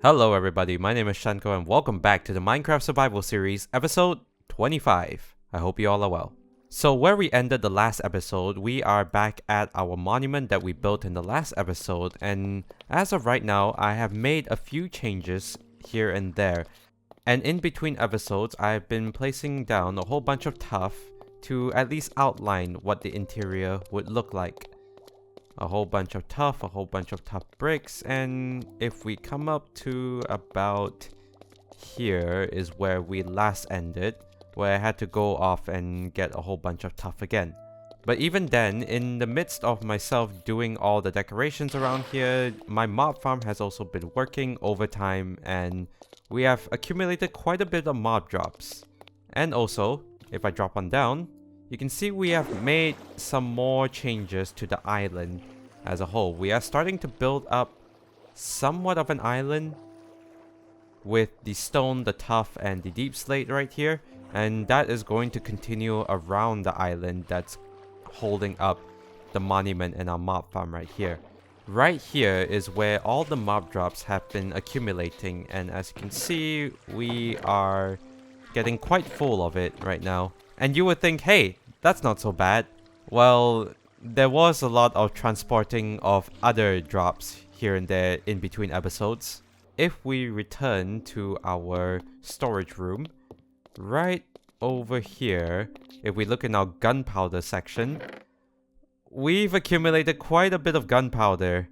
Hello everybody, my name is Shenko and welcome back to the Minecraft Survival Series, episode 25. I hope you all are well. So where we ended the last episode, we are back at our monument that we built in the last episode, and as of right now, I have made a few changes here and there. And in between episodes, I've been placing down a whole bunch of tuff to at least outline what the interior would look like. A whole bunch of tuff bricks, and if we come up to about here is where we last ended, where I had to go off and get a whole bunch of tuff again. But even then, in the midst of myself doing all the decorations around here, my mob farm has also been working overtime, and we have accumulated quite a bit of mob drops. And also, if I drop on down, you can see we have made some more changes to the island as a whole. We are starting to build up somewhat of an island with the stone, the tuff, and the deep slate right here. And that is going to continue around the island that's holding up the monument and our mob farm right here. Right here is where all the mob drops have been accumulating. And as you can see, we are getting quite full of it right now. And you would think, hey, that's not so bad. Well, there was a lot of transporting of other drops here and there in between episodes. If we return to our storage room, right over here, if we look in our gunpowder section, we've accumulated quite a bit of gunpowder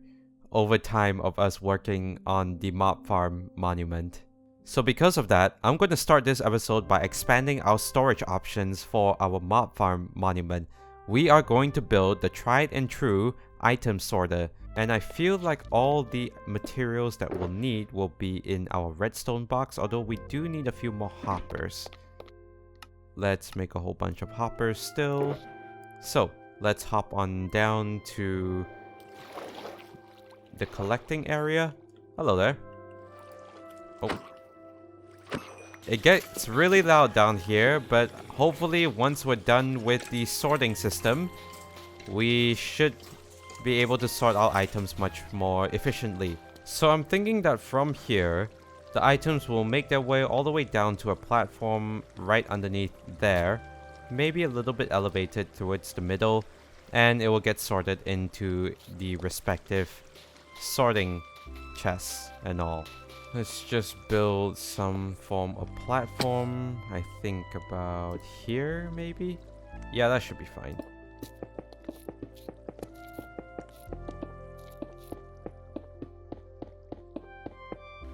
over time of us working on the mob farm monument. So because of that, I'm going to start this episode by expanding our storage options for our mob farm monument. We are going to build the tried and true item sorter, and I feel like all the materials that we'll need will be in our redstone box, although we do need a few more hoppers. Let's make a whole bunch of hoppers still. So let's hop on down to the collecting area. Hello there. Oh. It gets really loud down here, but hopefully once we're done with the sorting system, we should be able to sort our items much more efficiently. So I'm thinking that from here, the items will make their way all the way down to a platform right underneath there, maybe a little bit elevated towards the middle, and it will get sorted into the respective sorting chests and all. Let's just build some form of platform. I think about here, maybe? Yeah, that should be fine.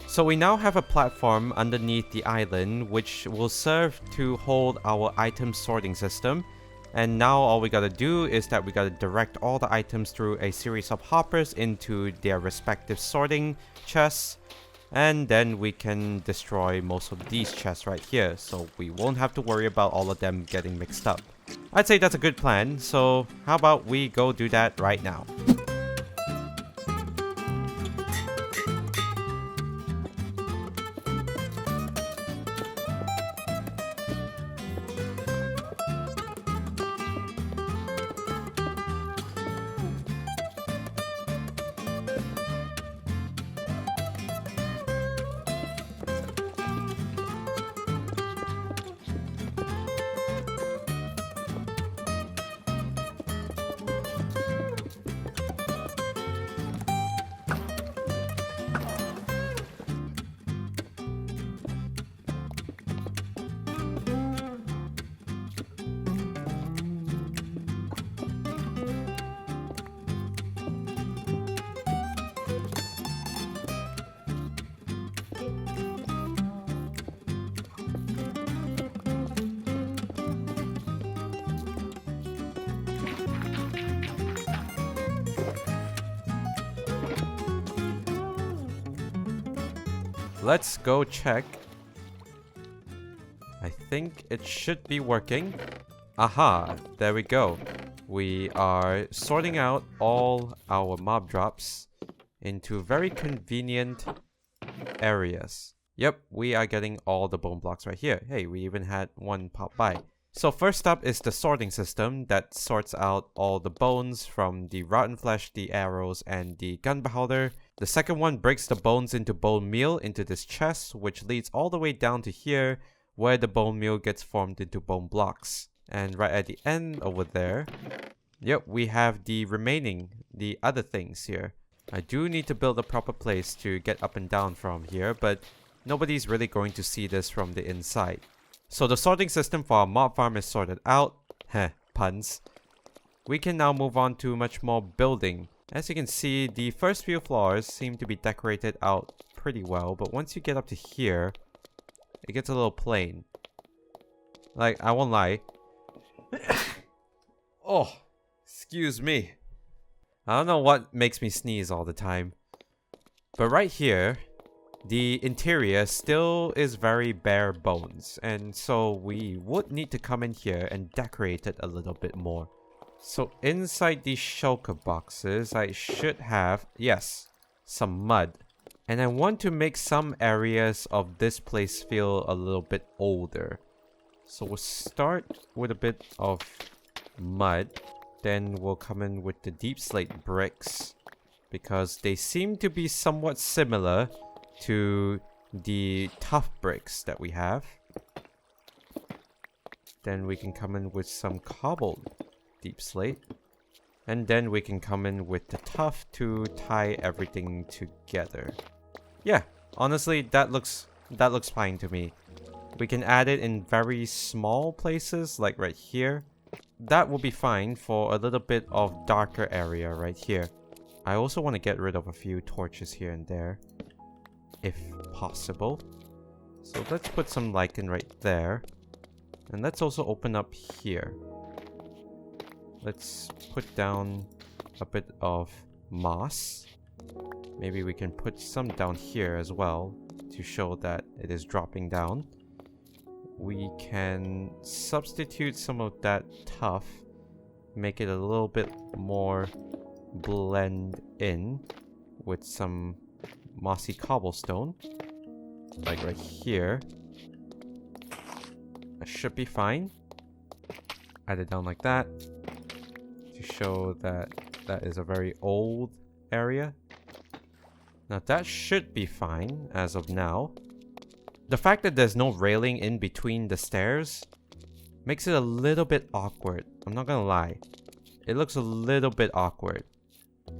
So we now have a platform underneath the island, which will serve to hold our item sorting system. And now all we gotta do is that we gotta direct all the items through a series of hoppers into their respective sorting chests. And then we can destroy most of these chests right here, so we won't have to worry about all of them getting mixed up. I'd say that's a good plan, so how about we go do that right now? Let's go check. I think it should be working. Aha, there we go. We are sorting out all our mob drops into very convenient areas. Yep, we are getting all the bone blocks right here. Hey, we even had one pop by. So first up is the sorting system that sorts out all the bones from the rotten flesh, the arrows, and the gunpowder. The second one breaks the bones into bone meal into this chest, which leads all the way down to here, where the bone meal gets formed into bone blocks. And right at the end over there, yep, we have the other things here. I do need to build a proper place to get up and down from here, but nobody's really going to see this from the inside. So the sorting system for our mob farm is sorted out. Heh, puns. We can now move on to much more building. As you can see, the first few floors seem to be decorated out pretty well, but once you get up to here, it gets a little plain. Like, I won't lie. Oh, excuse me. I don't know what makes me sneeze all the time. But right here, the interior still is very bare bones, and so we would need to come in here and decorate it a little bit more. So inside these shulker boxes, I should have, yes, some mud. And I want to make some areas of this place feel a little bit older. So we'll start with a bit of mud, then we'll come in with the deep slate bricks, because they seem to be somewhat similar to the tough bricks that we have. Then we can come in with some cobbled deep slate, and then we can come in with the tough to tie everything together. Yeah, honestly, that looks fine to me. We can add it in very small places, like right here. That will be fine for a little bit of darker area right here. I also want to get rid of a few torches here and there, if possible. So let's put some lichen right there. And let's also open up here. Let's put down a bit of moss. Maybe we can put some down here as well to show that it is dropping down. We can substitute some of that tuff, make it a little bit more blend in with some mossy cobblestone, like right here. That should be fine. Add it down like that to show that that is a very old area. Now that should be fine as of now. The fact that there's no railing in between the stairs makes it a little bit awkward. I'm not gonna lie. It looks a little bit awkward.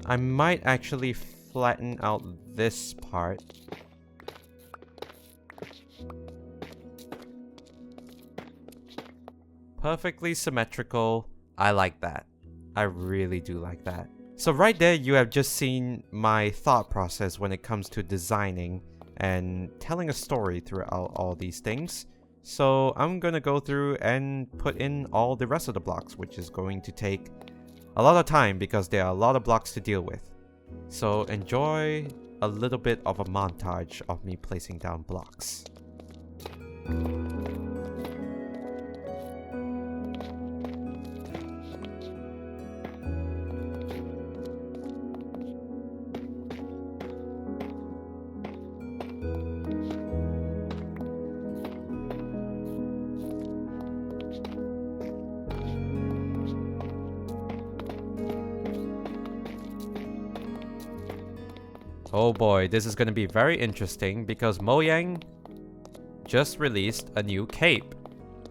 I might actually flatten out this part. Perfectly symmetrical. I like that. I really do like that. So right there, you have just seen my thought process when it comes to designing and telling a story throughout all these things. So I'm gonna go through and put in all the rest of the blocks, which is going to take a lot of time because there are a lot of blocks to deal with. So enjoy a little bit of a montage of me placing down blocks. Oh boy, this is going to be very interesting because Mojang just released a new cape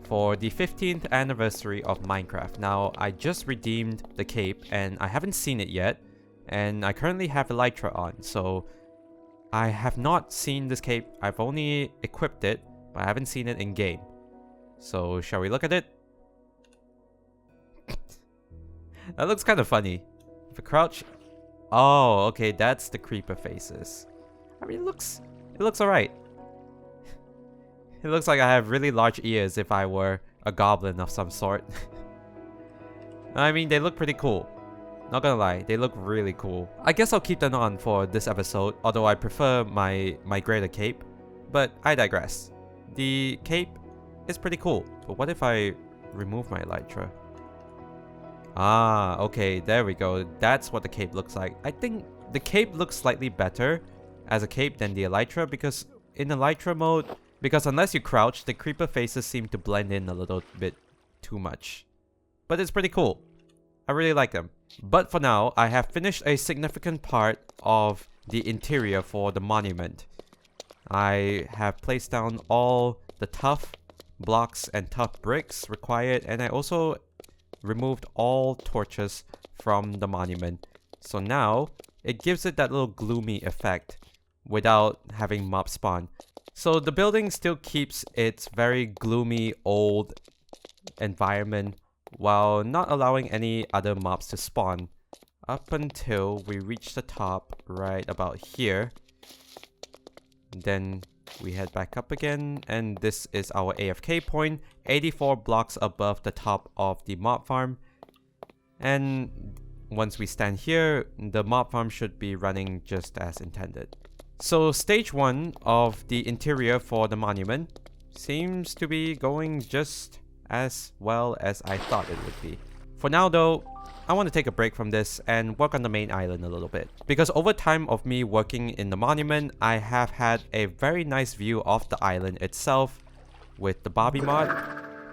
for the 15th anniversary of Minecraft. Now, I just redeemed the cape and I haven't seen it yet, and I currently have Elytra on, so I have not seen this cape. I've only equipped it, but I haven't seen it in game. So, shall we look at it? That looks kind of funny. If I crouch... Oh, okay, that's the creeper faces. I mean, it looks alright. It looks like I have really large ears if I were a goblin of some sort. I mean, they look pretty cool. Not gonna lie, they look really cool. I guess I'll keep them on for this episode, although I prefer my greater cape. But I digress. The cape is pretty cool. But what if I remove my elytra? Ah, okay, there we go. That's what the cape looks like. I think the cape looks slightly better as a cape than the elytra, because in elytra mode, because unless you crouch, the creeper faces seem to blend in a little bit too much. But it's pretty cool. I really like them. But for now, I have finished a significant part of the interior for the monument. I have placed down all the tough blocks and tough bricks required, and I also removed all torches from the monument. So now, it gives it that little gloomy effect without having mob spawn. So the building still keeps its very gloomy old environment while not allowing any other mobs to spawn up until we reach the top right about here. Then we head back up again, and this is our AFK point, 84 blocks above the top of the mob farm. And once we stand here, the mob farm should be running just as intended. So stage 1 of the interior for the monument seems to be going just as well as I thought it would be. For now though, I want to take a break from this and work on the main island a little bit. Because over time of me working in the monument, I have had a very nice view of the island itself with the Bobby mod,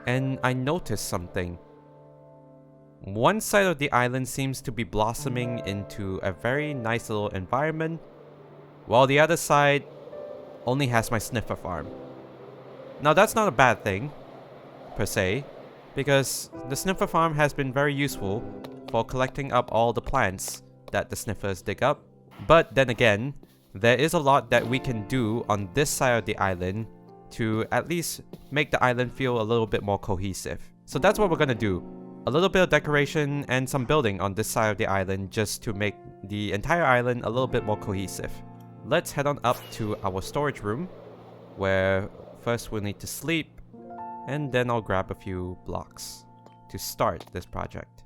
and I noticed something. One side of the island seems to be blossoming into a very nice little environment, while the other side only has my sniffer farm. Now that's not a bad thing, per se, because the sniffer farm has been very useful for collecting up all the plants that the sniffers dig up. But then again, there is a lot that we can do on this side of the island to at least make the island feel a little bit more cohesive. So that's what we're gonna do. A little bit of decoration and some building on this side of the island just to make the entire island a little bit more cohesive. Let's head on up to our storage room, where first we'll need to sleep, and then I'll grab a few blocks to start this project.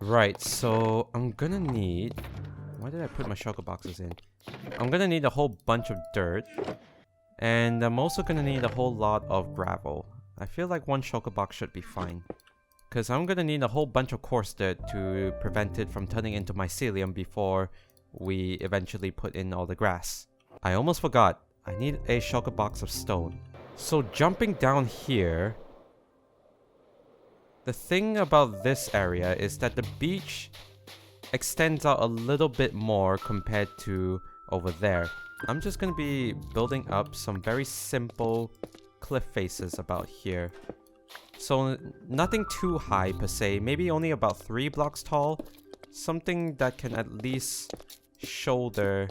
Right, so I'm gonna need... Why did I put my shulker boxes in? I'm gonna need a whole bunch of dirt, and I'm also gonna need a whole lot of gravel. I feel like one shulker box should be fine, because I'm gonna need a whole bunch of coarse dirt to prevent it from turning into mycelium before we eventually put in all the grass. I almost forgot, I need a shulker box of stone. So jumping down here, the thing about this area is that the beach extends out a little bit more compared to over there. I'm just gonna be building up some very simple cliff faces about here. So nothing too high per se, maybe only about 3 blocks tall. Something that can at least shoulder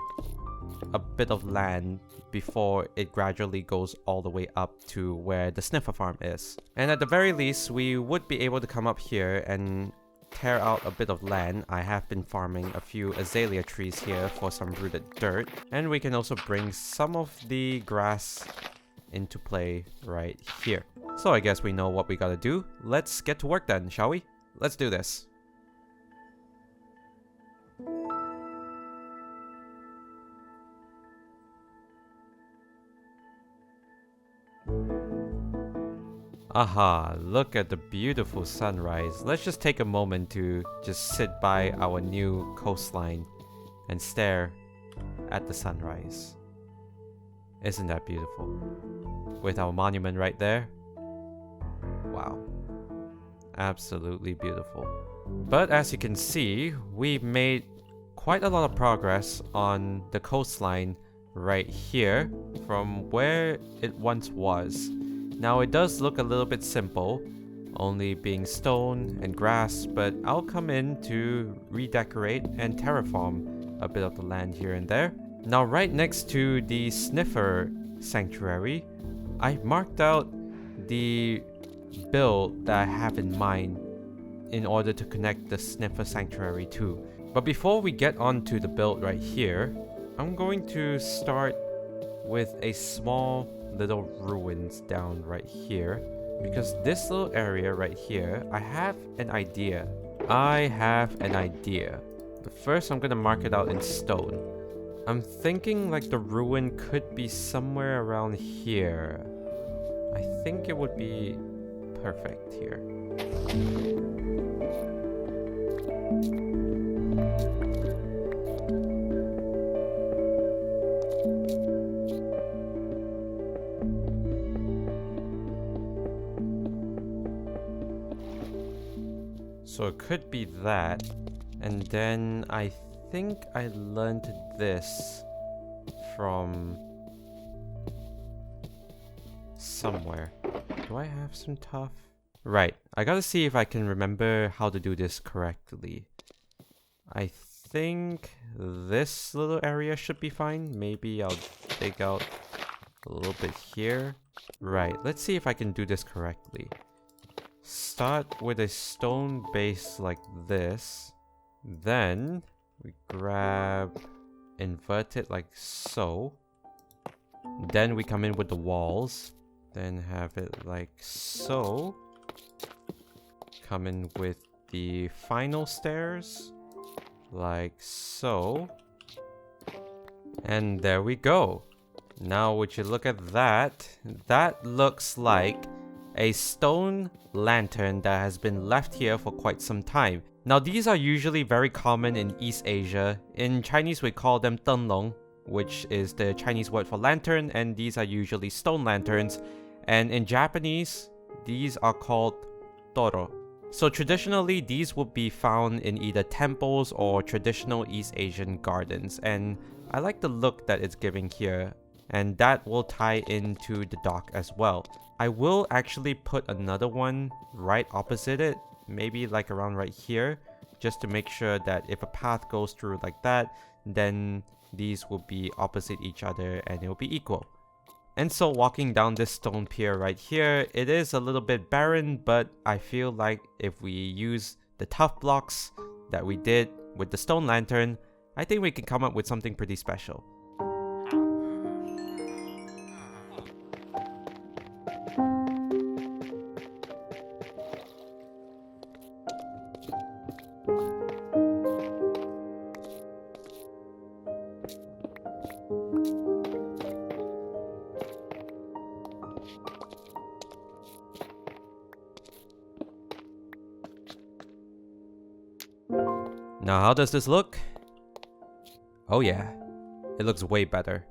a bit of land before it gradually goes all the way up to where the sniffer farm is. And at the very least, we would be able to come up here and tear out a bit of land. I have been farming a few azalea trees here for some rooted dirt, and we can also bring some of the grass into play right here. So I guess we know what we gotta do. Let's get to work then, shall we? Let's do this. Aha, look at the beautiful sunrise. Let's just take a moment to just sit by our new coastline and stare at the sunrise. Isn't that beautiful? With our monument right there. Wow. Absolutely beautiful. But as you can see, we've made quite a lot of progress on the coastline right here from where it once was. Now it does look a little bit simple, only being stone and grass, but I'll come in to redecorate and terraform a bit of the land here and there. Now right next to the Sniffer Sanctuary, I marked out the build that I have in mind in order to connect the Sniffer Sanctuary to. But before we get on to the build right here, I'm going to start with a small little ruins down right here, because this little area right here, I have an idea. But first I'm gonna mark it out in stone. I'm thinking like the ruin could be somewhere around here. I think it would be perfect here. So it could be that. And then I think I learned this from somewhere. Do I have some tough? Right, I gotta see if I can remember how to do this correctly. I think this little area should be fine. Maybe I'll dig out a little bit here. Right, let's see if I can do this correctly. Start with a stone base like this. Then we grab, invert it like so. Then we come in with the walls. Then have it like so. Come in with the final stairs. Like so. And there we go. Now would you look at that? That looks like a stone lantern that has been left here for quite some time. Now these are usually very common in East Asia. In Chinese we call them tenlong, which is the Chinese word for lantern, and these are usually stone lanterns. And in Japanese, these are called toro. So traditionally, these would be found in either temples or traditional East Asian gardens, and I like the look that it's giving here, and that will tie into the dock as well. I will actually put another one right opposite it, maybe like around right here, just to make sure that if a path goes through like that, then these will be opposite each other and it will be equal. And so walking down this stone pier right here, it is a little bit barren, but I feel like if we use the tough blocks that we did with the stone lantern, I think we can come up with something pretty special. Now how does this look? Oh yeah, it looks way better.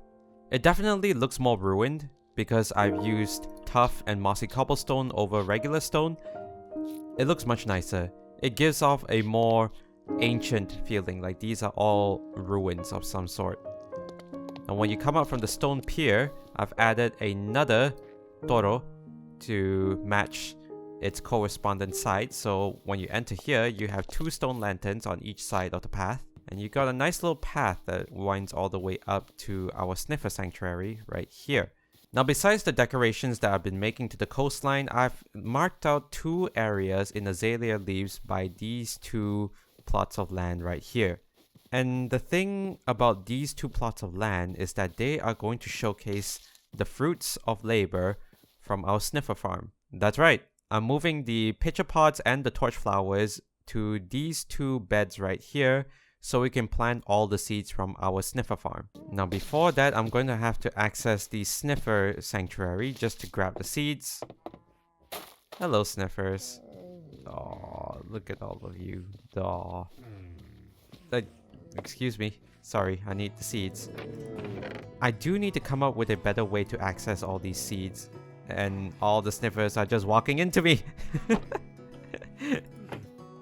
It definitely looks more ruined because I've used tough and mossy cobblestone over regular stone. It looks much nicer. It gives off a more ancient feeling, like these are all ruins of some sort. And when you come up from the stone pier, I've added another toro to match its correspondent side. So when you enter here, you have two stone lanterns on each side of the path. And you got a nice little path that winds all the way up to our Sniffer Sanctuary right here. Now besides the decorations that I've been making to the coastline, I've marked out two areas in azalea leaves by these two plots of land right here. And the thing about these two plots of land is that they are going to showcase the fruits of labor from our Sniffer farm. That's right, I'm moving the pitcher pots and the torch flowers to these two beds right here so we can plant all the seeds from our Sniffer farm. Now before that, I'm going to have to access the Sniffer Sanctuary just to grab the seeds. Hello Sniffers. Oh, look at all of you. Oh. Excuse me. Sorry, I need the seeds. I do need to come up with a better way to access all these seeds. And all the Sniffers are just walking into me.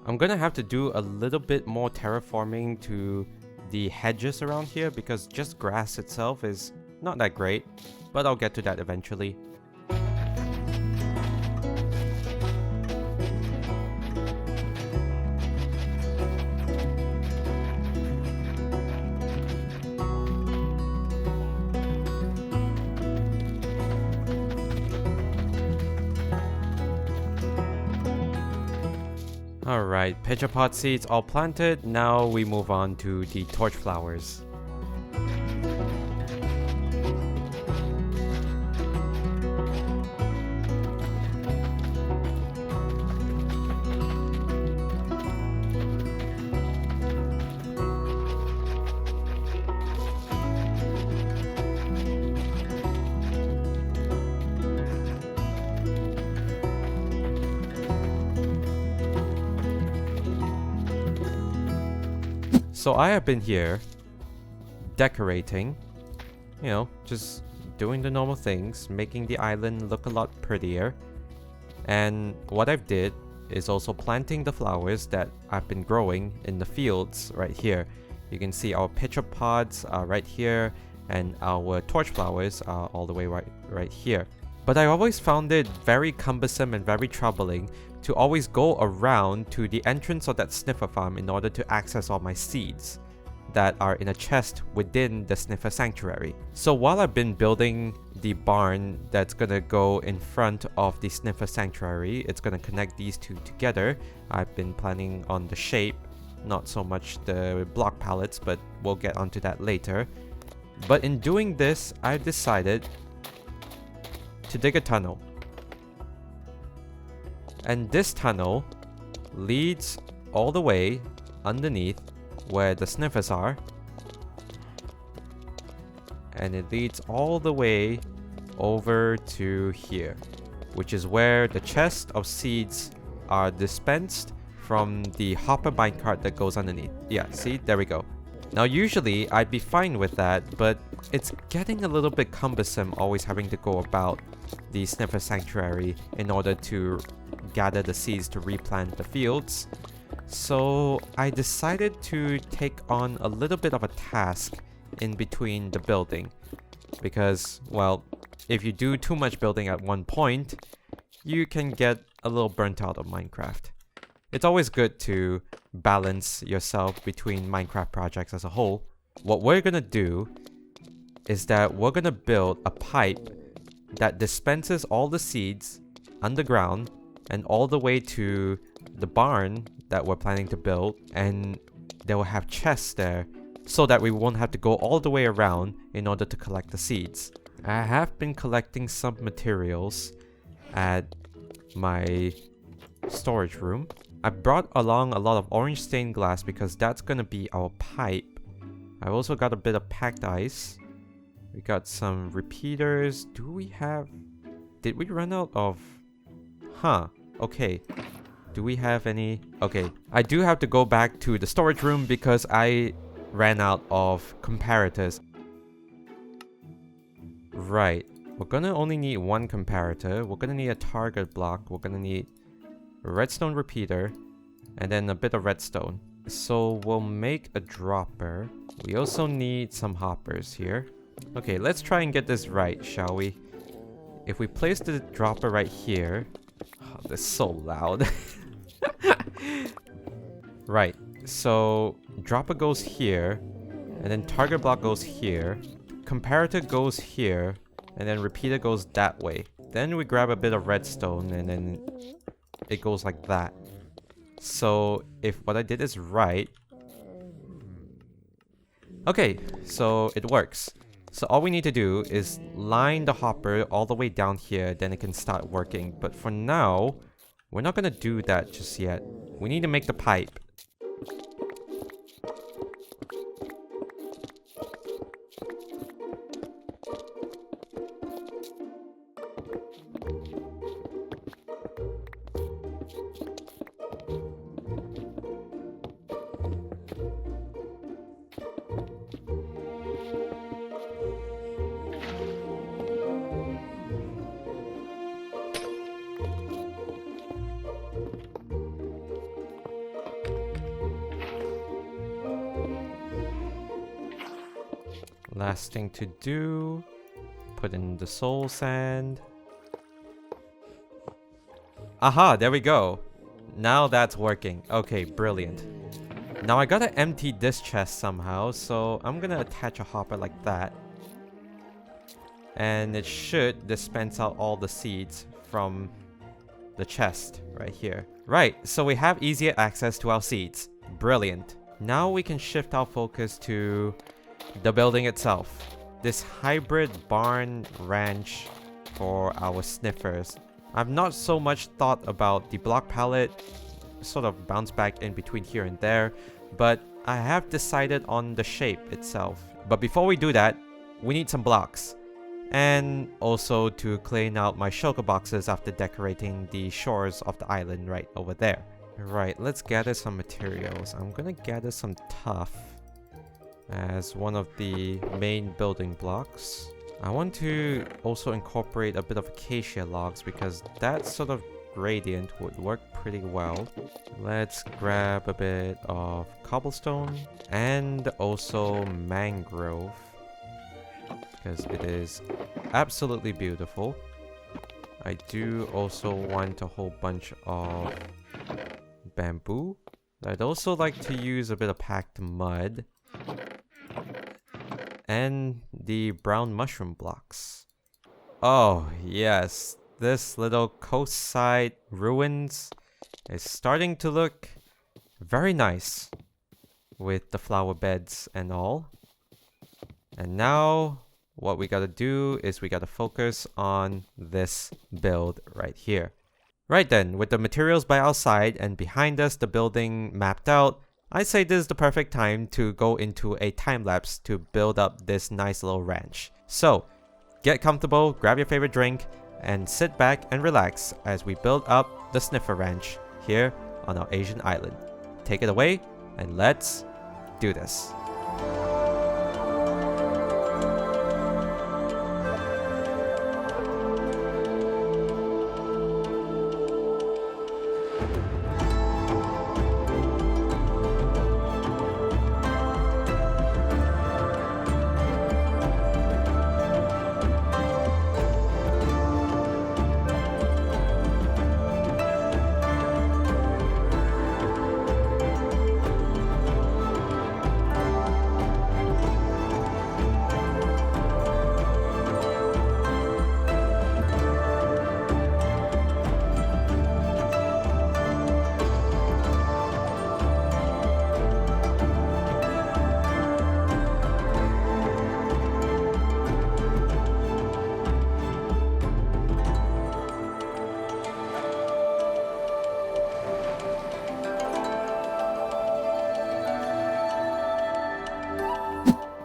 I'm gonna have to do a little bit more terraforming to the hedges around here because just grass itself is not that great, but I'll get to that eventually. Alright, pitcher pot seeds all planted. Now we move on to the torch flowers. So I have been here decorating, you know, just doing the normal things, making the island look a lot prettier. And what I've did is also planting the flowers that I've been growing in the fields right here. You can see our pitcher pods are right here, and our torch flowers are all the way right here. But I always found it very cumbersome and very troubling to always go around to the entrance of that sniffer farm in order to access all my seeds that are in a chest within the sniffer sanctuary. So while I've been building the barn that's gonna go in front of the sniffer sanctuary, it's gonna connect these two together. I've been planning on the shape, not so much the block pallets, but we'll get onto that later. But in doing this, I've decided to dig a tunnel. And this tunnel leads all the way underneath where the sniffers are. And it leads all the way over to here, which is where the chest of seeds are dispensed from the hopper minecart that goes underneath. Yeah, see? There we go. Now usually I'd be fine with that, but it's getting a little bit cumbersome always having to go about the sniffer sanctuary in order to gather the seeds to replant the fields. So I decided to take on a little bit of a task in between the building, because, well, if you do too much building at one point, you can get a little burnt out of Minecraft. It's always good to balance yourself between Minecraft projects as a whole. What we're gonna do is that we're gonna build a pipe that dispenses all the seeds underground and all the way to the barn that we're planning to build, and they will have chests there so that we won't have to go all the way around in order to collect the seeds. I have been collecting some materials at my storage room. I brought along a lot of orange stained glass because that's gonna be our pipe. I've also got a bit of packed ice. We got some repeaters. Do we have... Did we run out of... Huh, okay. Do we have any... Okay, I do have to go back to the storage room because I ran out of comparators. Right, we're gonna only need one comparator. We're gonna need a target block. We're gonna need a redstone repeater and then a bit of redstone. So we'll make a dropper. We also need some hoppers here. Okay, let's try and get this right, shall we? If we place the dropper right here... Oh, that's so loud. Right, so dropper goes here, and then target block goes here, comparator goes here, and then repeater goes that way. Then we grab a bit of redstone, and then it goes like that. So if what I did is right... Okay, so it works. So all we need to do is line the hopper all the way down here, then it can start working. But for now, we're not gonna do that just yet. We need to make the pipe. Last thing to do, put in the soul sand. Aha, there we go. Now that's working. Okay, brilliant. Now I gotta empty this chest somehow, so I'm gonna attach a hopper like that. And it should dispense out all the seeds from the chest right here. Right, so we have easier access to our seeds. Brilliant. Now we can shift our focus to the building itself. This hybrid barn ranch for our sniffers. I've not so much thought about the block palette, sort of bounce back in between here and there, but I have decided on the shape itself. But before we do that, we need some blocks. And also to clean out my shulker boxes after decorating the shores of the island right over there. Right, let's gather some materials. I'm gonna gather some tuff as one of the main building blocks. I want to also incorporate a bit of acacia logs because that sort of gradient would work pretty well. Let's grab a bit of cobblestone and also mangrove, because it is absolutely beautiful. I do also want a whole bunch of bamboo. I'd also like to use a bit of packed mud and the brown mushroom blocks. Oh yes, this little coastside ruins is starting to look very nice with the flower beds and all. And now what we gotta do is we gotta focus on this build right here. Right then, with the materials by our side and behind us the building mapped out, I'd say this is the perfect time to go into a time lapse to build up this nice little ranch. So, get comfortable, grab your favorite drink, and sit back and relax as we build up the Sniffer Ranch here on our Asian island. Take it away, and let's do this.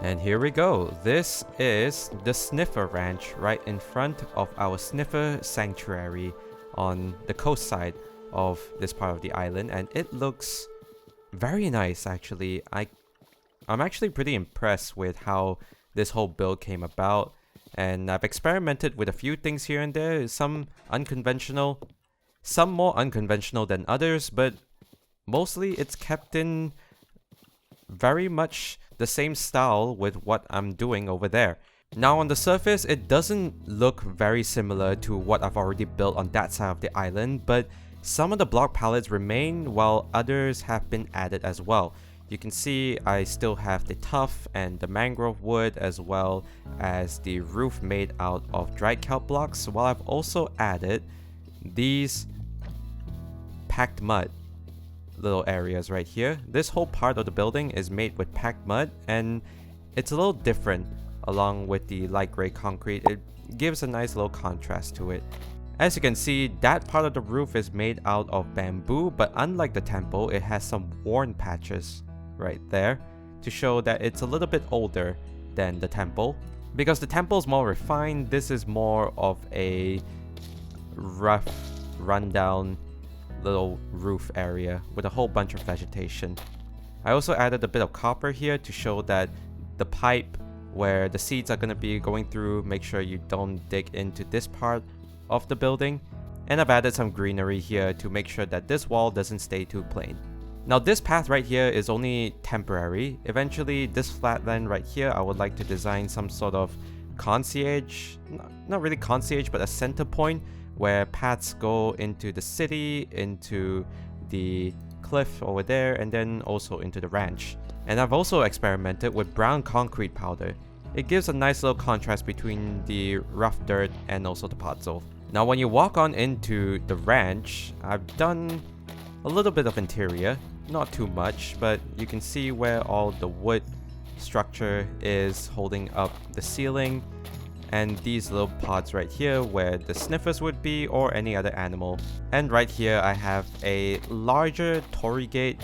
And here we go. This is the Sniffer Ranch right in front of our Sniffer Sanctuary on the coast side of this part of the island, and it looks very nice actually. I'm actually pretty impressed with how this whole build came about, and I've experimented with a few things here and there, some unconventional, some more unconventional than others, but mostly it's kept in very much the same style with what I'm doing over there. Now on the surface, it doesn't look very similar to what I've already built on that side of the island, but some of the block palettes remain while others have been added as well. You can see I still have the tuff and the mangrove wood, as well as the roof made out of dried kelp blocks, while I've also added these packed mud little areas right here. This whole part of the building is made with packed mud, and it's a little different along with the light gray concrete. It gives a nice little contrast to it. As you can see, that part of the roof is made out of bamboo, but unlike the temple, it has some worn patches right there to show that it's a little bit older than the temple. Because the temple is more refined, this is more of a rough, rundown little roof area with a whole bunch of vegetation. I also added a bit of copper here to show that the pipe where the seeds are going to be going through, make sure you don't dig into this part of the building. And I've added some greenery here to make sure that this wall doesn't stay too plain. Now this path right here is only temporary. Eventually this flatland right here, I would like to design some sort of concierge, not really concierge, but a center point where paths go into the city, into the cliff over there, and then also into the ranch. And I've also experimented with brown concrete powder. It gives a nice little contrast between the rough dirt and also the puzzle. Now when you walk on into the ranch, I've done a little bit of interior, not too much, but you can see where all the wood structure is holding up the ceiling, and these little pods right here where the sniffers would be, or any other animal. And right here I have a larger torii gate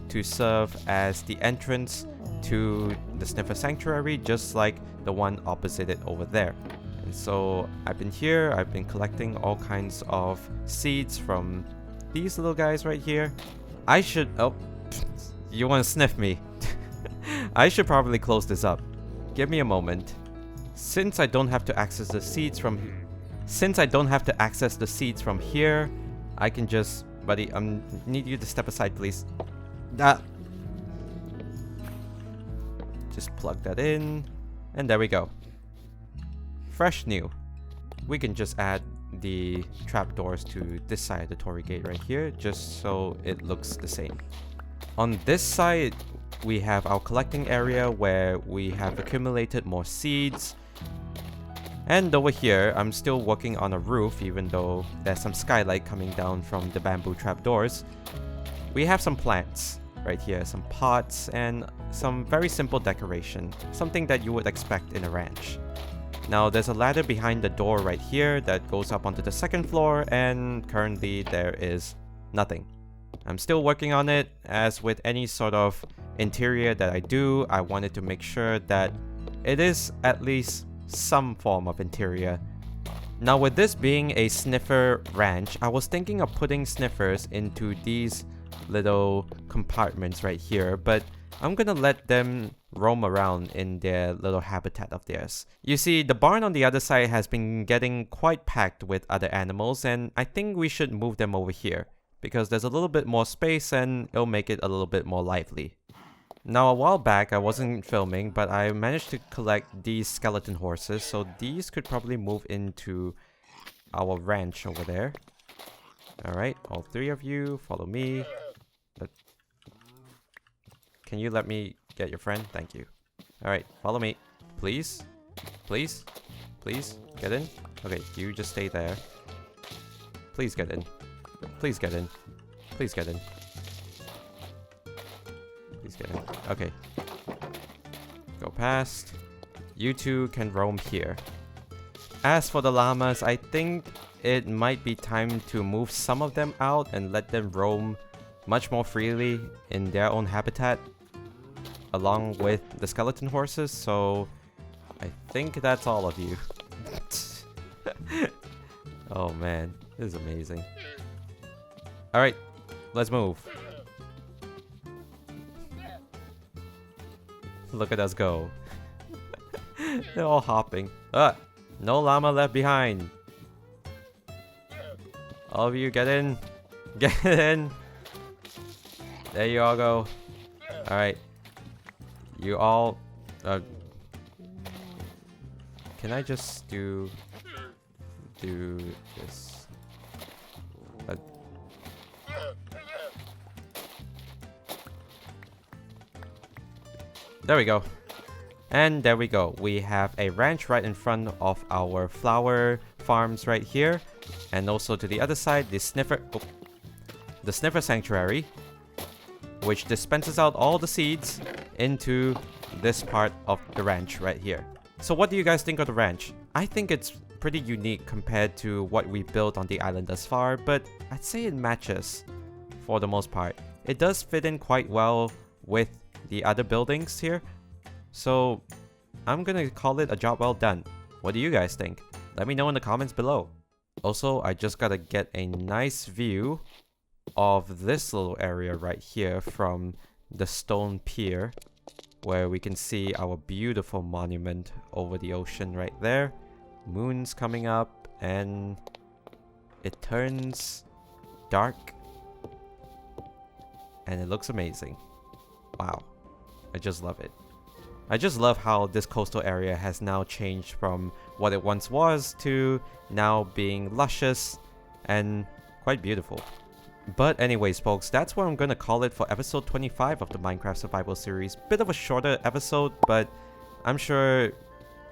to serve as the entrance to the Sniffer Sanctuary, just like the one opposite it over there. And so I've been collecting all kinds of seeds from these little guys right here. Oh, you want to sniff me? I should probably close this up. Give me a moment. Since I don't have to access the seeds from here, I can just... Buddy, need you to step aside, please. Ah. Just plug that in. And there we go. Fresh new. We can just add the trapdoors to this side of the Torii gate right here, just so it looks the same. On this side, we have our collecting area where we have accumulated more seeds. And over here, I'm still working on a roof, even though there's some skylight coming down from the bamboo trapdoors. We have some plants right here, some pots, and some very simple decoration, something that you would expect in a ranch. Now there's a ladder behind the door right here that goes up onto the second floor, and currently there is nothing. I'm still working on it. As with any sort of interior that I do, I wanted to make sure that it is at least some form of interior. Now with this being a Sniffer Ranch, I was thinking of putting sniffers into these little compartments right here, but I'm gonna let them roam around in their little habitat of theirs. You see, the barn on the other side has been getting quite packed with other animals, and I think we should move them over here because there's a little bit more space and it'll make it a little bit more lively. Now a while back I wasn't filming, but I managed to collect these skeleton horses, so these could probably move into our ranch over there. Alright, all three of you, follow me. Can you let me get your friend? Thank you. Alright, follow me. Please? Please? Please? Get in? Okay, you just stay there. Please get in. Please get in. Please get in. Please get in. Okay. Go past. You two can roam here. As for the llamas, I think it might be time to move some of them out and let them roam much more freely in their own habitat, along with the skeleton horses, so I think that's all of you. Oh man, this is amazing. Alright, let's move. Look at us go. They're all hopping. No llama left behind. All of you get in. Get in. There you all go. Alright. You all... can I just do this? There we go. And there we go. We have a ranch right in front of our flower farms right here. And also to the other side, the Sniffer Sanctuary, which dispenses out all the seeds into this part of the ranch right here. So what do you guys think of the ranch? I think it's pretty unique compared to what we built on the island thus far, but I'd say it matches for the most part. It does fit in quite well with the other buildings here, so I'm gonna call it a job well done. What do you guys think? Let me know in the comments below. Also, I just gotta get a nice view of this little area right here from the stone pier, where we can see our beautiful monument over the ocean right there. Moon's coming up and it turns dark and it looks amazing. Wow, I just love it. I just love how this coastal area has now changed from what it once was to now being luscious and quite beautiful. But anyways folks, that's what I'm gonna call it for episode 25 of the Minecraft Survival series. Bit of a shorter episode, but I'm sure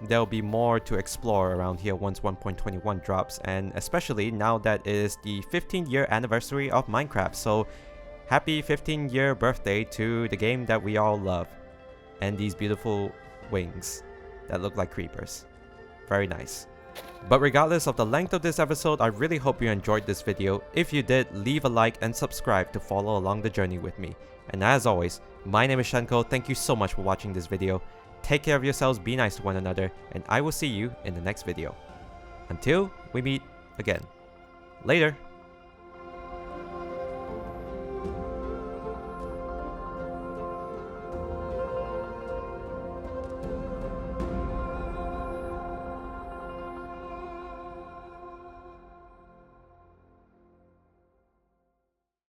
there'll be more to explore around here once 1.21 drops, and especially now that it is the 15th-year anniversary of Minecraft, so happy 15th-year birthday to the game that we all love. And these beautiful wings that look like creepers. Very nice. But regardless of the length of this episode, I really hope you enjoyed this video. If you did, leave a like and subscribe to follow along the journey with me. And as always, my name is Shenko. Thank you so much for watching this video. Take care of yourselves, be nice to one another, and I will see you in the next video. Until we meet again. Later!